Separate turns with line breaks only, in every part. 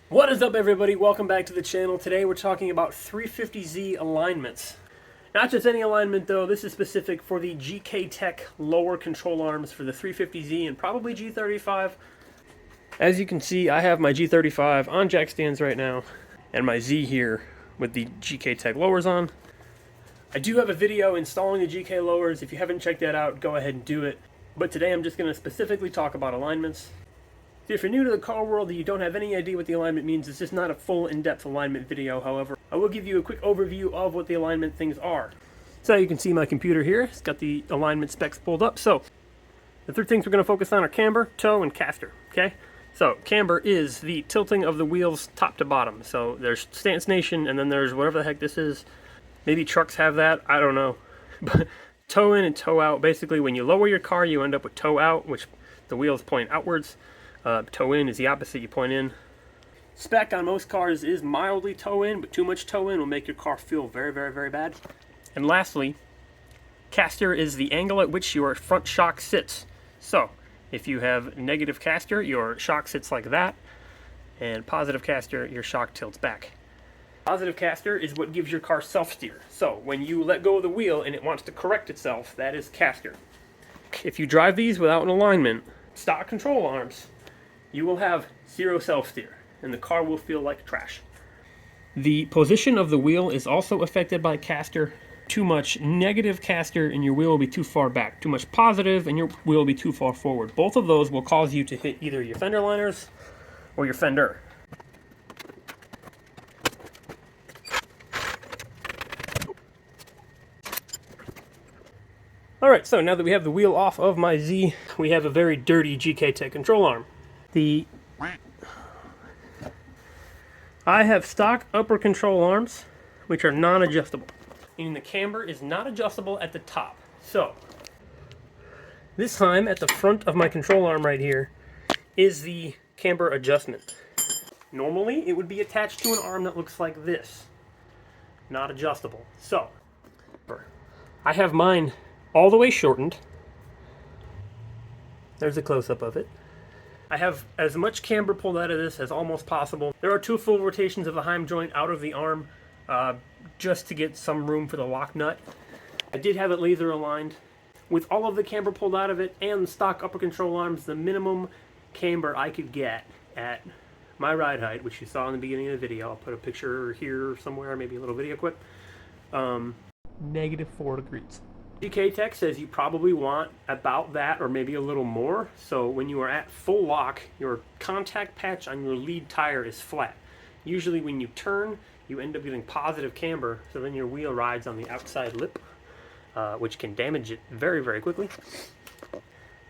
What is up, everybody? Welcome back to the channel. Today we're talking about 350Z alignments. Not just any alignment though, this is specific for the GkTech lower control arms for the 350Z and probably G35. As you can see, I have my G35 on jack stands right now and my Z here with the GkTech lowers on. I do have a video installing the GK lowers. If you haven't checked that out, go ahead and do it. But today I'm just going to specifically talk about alignments. If you're new to the car world and you don't have any idea what the alignment means, it's just not a full in-depth alignment video. However, I will give you a quick overview of what the alignment things are. So you can see my computer here. It's got the alignment specs pulled up. So the three things we're going to focus on are camber, toe, and caster. Okay. So camber is the tilting of the wheels top to bottom. So there's stance nation, and then there's whatever the heck this is. Maybe trucks have that. I don't know. But toe in and toe out. Basically, when you lower your car, you end up with toe out, which the wheels point outwards. Toe in is the opposite, you point in. Spec on most cars is mildly toe in, but too much toe in will make your car feel very, very, very bad. And lastly, caster is the angle at which your front shock sits. So, if you have negative caster, your shock sits like that, and positive caster, your shock tilts back. Positive caster is what gives your car self-steer. So, when you let go of the wheel and it wants to correct itself, that is caster. If you drive these without an alignment, stock control arms, you will have zero self-steer, and the car will feel like trash. The position of the wheel is also affected by caster. Too much negative caster and your wheel will be too far back. Too much positive and your wheel will be too far forward. Both of those will cause you to hit either your fender liners or your fender. Alright, so now that we have the wheel off of my Z, we have a very dirty GkTech control arm. I have stock upper control arms, which are non-adjustable. Meaning the camber is not adjustable at the top. So, this time at the front of my control arm right here is the camber adjustment. Normally, it would be attached to an arm that looks like this. Not adjustable. So, I have mine all the way shortened. There's a close-up of it. I have as much camber pulled out of this as almost possible. There are 2 full rotations of the heim joint out of the arm just to get some room for the lock nut. I did have it laser aligned. With all of the camber pulled out of it and the stock upper control arms, the minimum camber I could get at my ride height, which you saw in the beginning of the video, I'll put a picture here somewhere, maybe a little video clip, -4 degrees. GkTech says you probably want about that or maybe a little more. So when you are at full lock, your contact patch on your lead tire is flat. Usually when you turn, you end up getting positive camber, so then your wheel rides on the outside lip, which can damage it very, very quickly.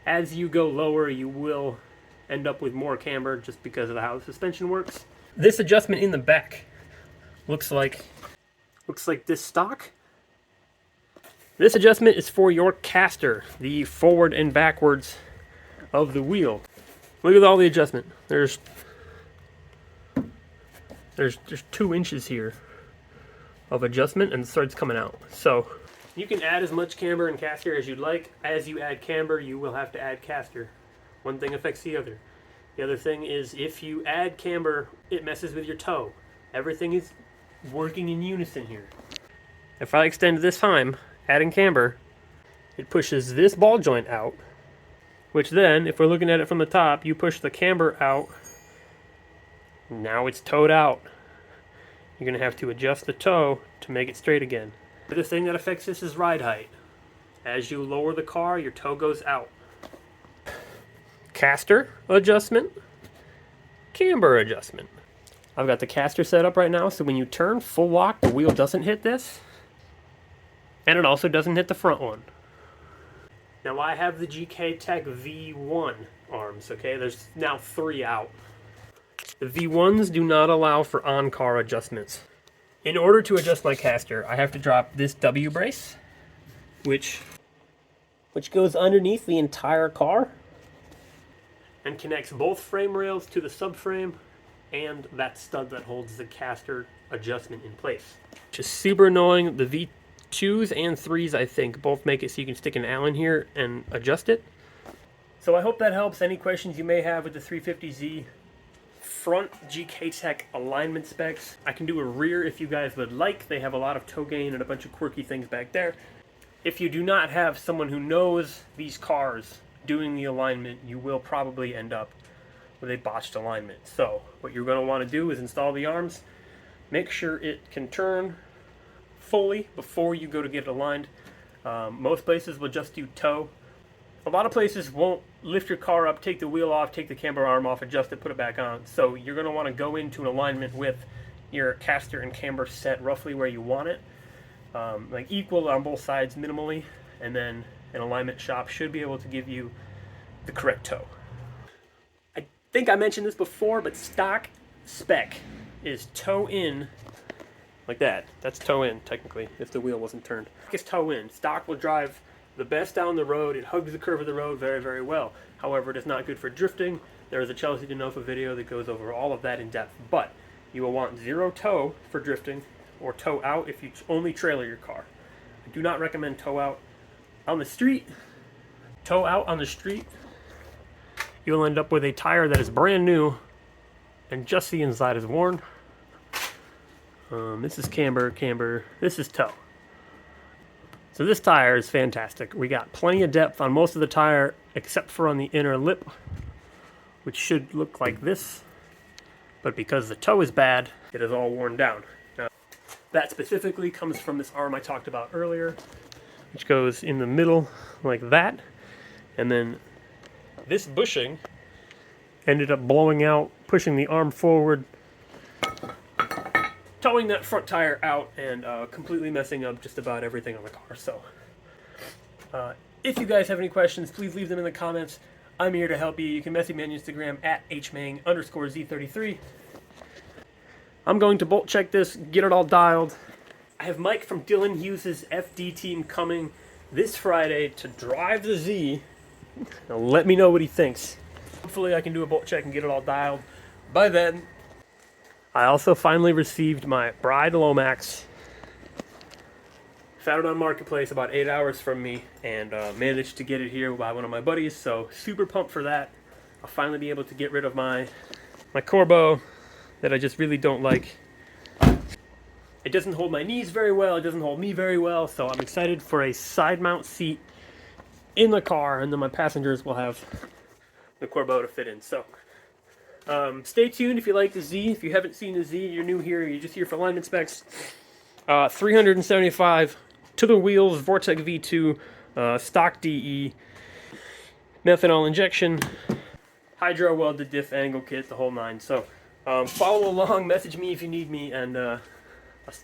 As you go lower, you will end up with more camber just because of how the suspension works. This adjustment in the back looks like this stock. This adjustment is for your caster, the forward and backwards of the wheel. Look at all the adjustment. There's 2 inches here of adjustment, and the thread's coming out. So you can add as much camber and caster as you'd like. As you add camber, you will have to add caster. One thing affects the other. The other thing is if you add camber, it messes with your toe. Everything is working in unison here. If I extend this heim, adding camber, it pushes this ball joint out, which then, if we're looking at it from the top, you push the camber out. Now it's toed out. You're going to have to adjust the toe to make it straight again. The other thing that affects this is ride height. As you lower the car, your toe goes out. Caster adjustment, camber adjustment. I've got the caster set up right now, so when you turn full lock, the wheel doesn't hit this. And it also doesn't hit the front one. Now I have the GkTech V1 arms, okay? There's now 3 out. The V1s do not allow for on-car adjustments. In order to adjust my caster, I have to drop this W brace, which goes underneath the entire car and connects both frame rails to the subframe and that stud that holds the caster adjustment in place. Which is super annoying. The V2s and 3s, I think, both make it so you can stick an Allen here and adjust it. So I hope that helps. Any questions you may have with the 350Z, front GkTech alignment specs. I can do a rear if you guys would like. They have a lot of toe gain and a bunch of quirky things back there. If you do not have someone who knows these cars doing the alignment, you will probably end up with a botched alignment. So what you're going to want to do is install the arms, make sure it can turn fully before you go to get it aligned. Most places will just do toe. A lot of places won't lift your car up, take the wheel off, take the camber arm off, adjust it, put it back on. So you're going to want to go into an alignment with your caster and camber set roughly where you want it, like equal on both sides minimally, and then an alignment shop should be able to give you the correct toe. I think I mentioned this before, but stock spec is toe in like that. That's toe in technically if the wheel wasn't turned. It's toe in. Stock will drive the best down the road. It hugs the curve of the road very, very well. However, it is not good for drifting. There is a Chelsea DeNofa video that goes over all of that in depth, but you will want zero toe for drifting or toe out if you only trailer your car. I do not recommend toe out on the street. Toe out on the street, you'll end up with a tire that is brand new and just the inside is worn. This is camber, this is toe. So this tire is fantastic. We got plenty of depth on most of the tire except for on the inner lip, which should look like this. But because the toe is bad, it is all worn down. Now, that specifically comes from this arm I talked about earlier, which goes in the middle like that. And then this bushing ended up blowing out, pushing the arm forward, towing that front tire out, and completely messing up just about everything on the car. So if you guys have any questions, please leave them in the comments. I'm here to help you. You can message me on Instagram at hmang_z33. I'm going to bolt check this, get it all dialed. I have Mike from Dylan Hughes' FD team coming this Friday to drive the Z. Now let me know what he thinks. Hopefully I can do a bolt check and get it all dialed by then. I also finally received my Bride Lomax. Found it on Marketplace about 8 hours from me, and managed to get it here by one of my buddies, so super pumped for that. I'll finally be able to get rid of my Corbeau that I just really don't like. It doesn't hold my knees very well, it doesn't hold me very well, so I'm excited for a side mount seat in the car, and then my passengers will have the Corbeau to fit in. So stay tuned if you like the Z. If you haven't seen the Z, you're new here, you're just here for alignment specs. 375 to the wheels, Vortec V2, stock DE, methanol injection, hydro welded diff angle kit, the whole nine. So follow along, message me if you need me, and I'll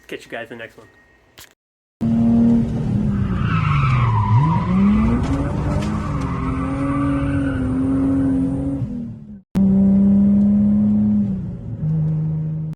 catch you guys in the next one.